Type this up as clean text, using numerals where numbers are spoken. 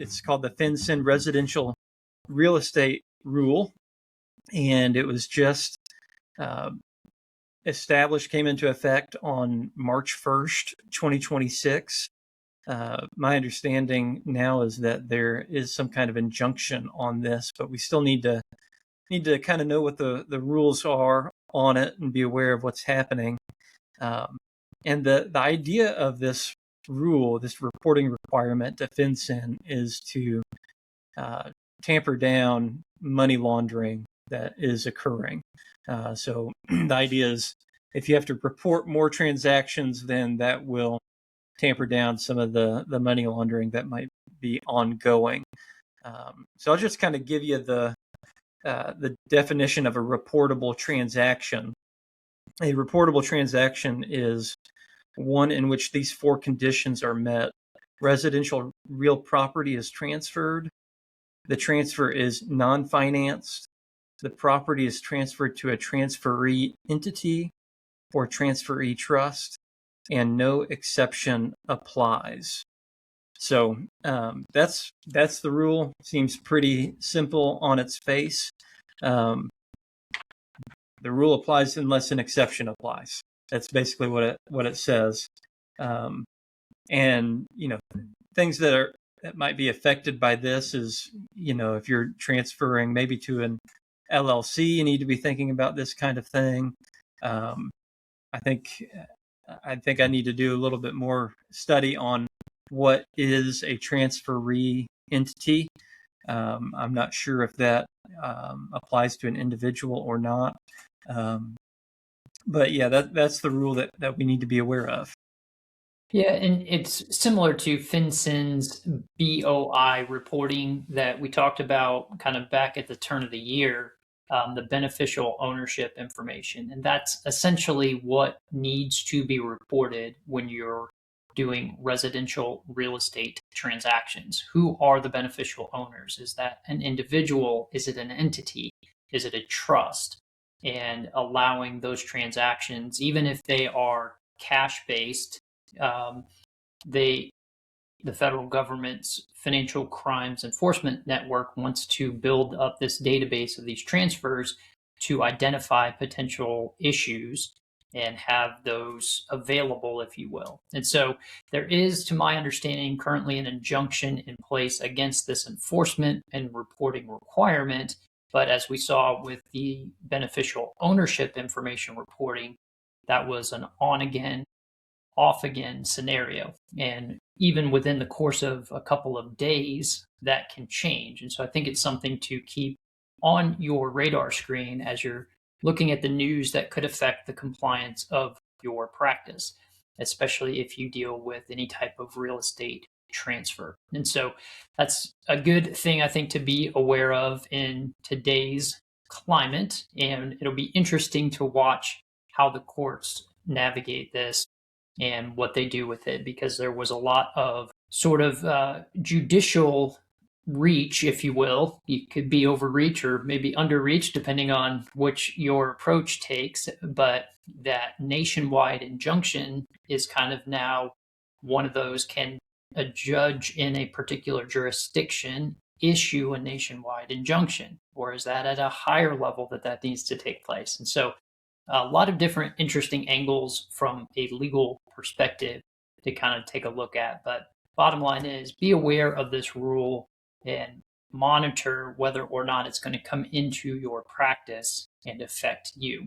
it's called the FINCEN Residential Real Estate Rule, and it was just established, came into effect on March 1st, 2026. My understanding now is that there is some kind of injunction on this, but we still need to kind of know what the rules are on it and be aware of what's happening. And the idea of this rule, this reporting requirement to FinCEN, is to tamper down money laundering that is occurring. So the idea is if you have to report more transactions, then that will tamper down some of the money laundering that might be ongoing. So I'll just kind of give you the definition of a reportable transaction. A reportable transaction is one in which these four conditions are met. Residential real property is transferred. The transfer is non-financed. The property is transferred to a transferee entity or transferee trust, and no exception applies. So that's the rule. Seems pretty simple on its face. The rule applies unless an exception applies. That's basically what it says. And things that might be affected by this is, if you're transferring maybe to an LLC, you need to be thinking about this kind of thing. I think I need to do a little bit more study on what is a transferee entity. I'm not sure if that applies to an individual or not. But yeah, that's the rule that we need to be aware of. Yeah, and it's similar to FinCEN's BOI reporting that we talked about kind of back at the turn of the year, the beneficial ownership information. And that's essentially what needs to be reported when you're doing residential real estate transactions. Who are the beneficial owners? Is that an individual? Is it an entity? Is it a trust? And allowing those transactions, even if they are cash-based, the federal government's Financial Crimes Enforcement Network wants to build up this database of these transfers to identify potential issues and have those available, if you will. And so there is, to my understanding, currently an injunction in place against this enforcement and reporting requirement. But as we saw with the beneficial ownership information reporting, that was an on-again, off-again scenario. And even within the course of a couple of days, that can change. And so I think it's something to keep on your radar screen as you're looking at the news that could affect the compliance of your practice, especially if you deal with any type of real estate transfer. And so that's a good thing, I think, to be aware of in today's climate. And it'll be interesting to watch how the courts navigate this and what they do with it, because there was a lot of sort of judicial reach, if you will. It could be overreach or maybe underreach, depending on which your approach takes. But that nationwide injunction is kind of now one of those. Can a judge in a particular jurisdiction issue a nationwide injunction, or is that at a higher level that needs to take place? And so a lot of different interesting angles from a legal perspective to kind of take a look at. But bottom line is, be aware of this rule and monitor whether or not it's going to come into your practice and affect you.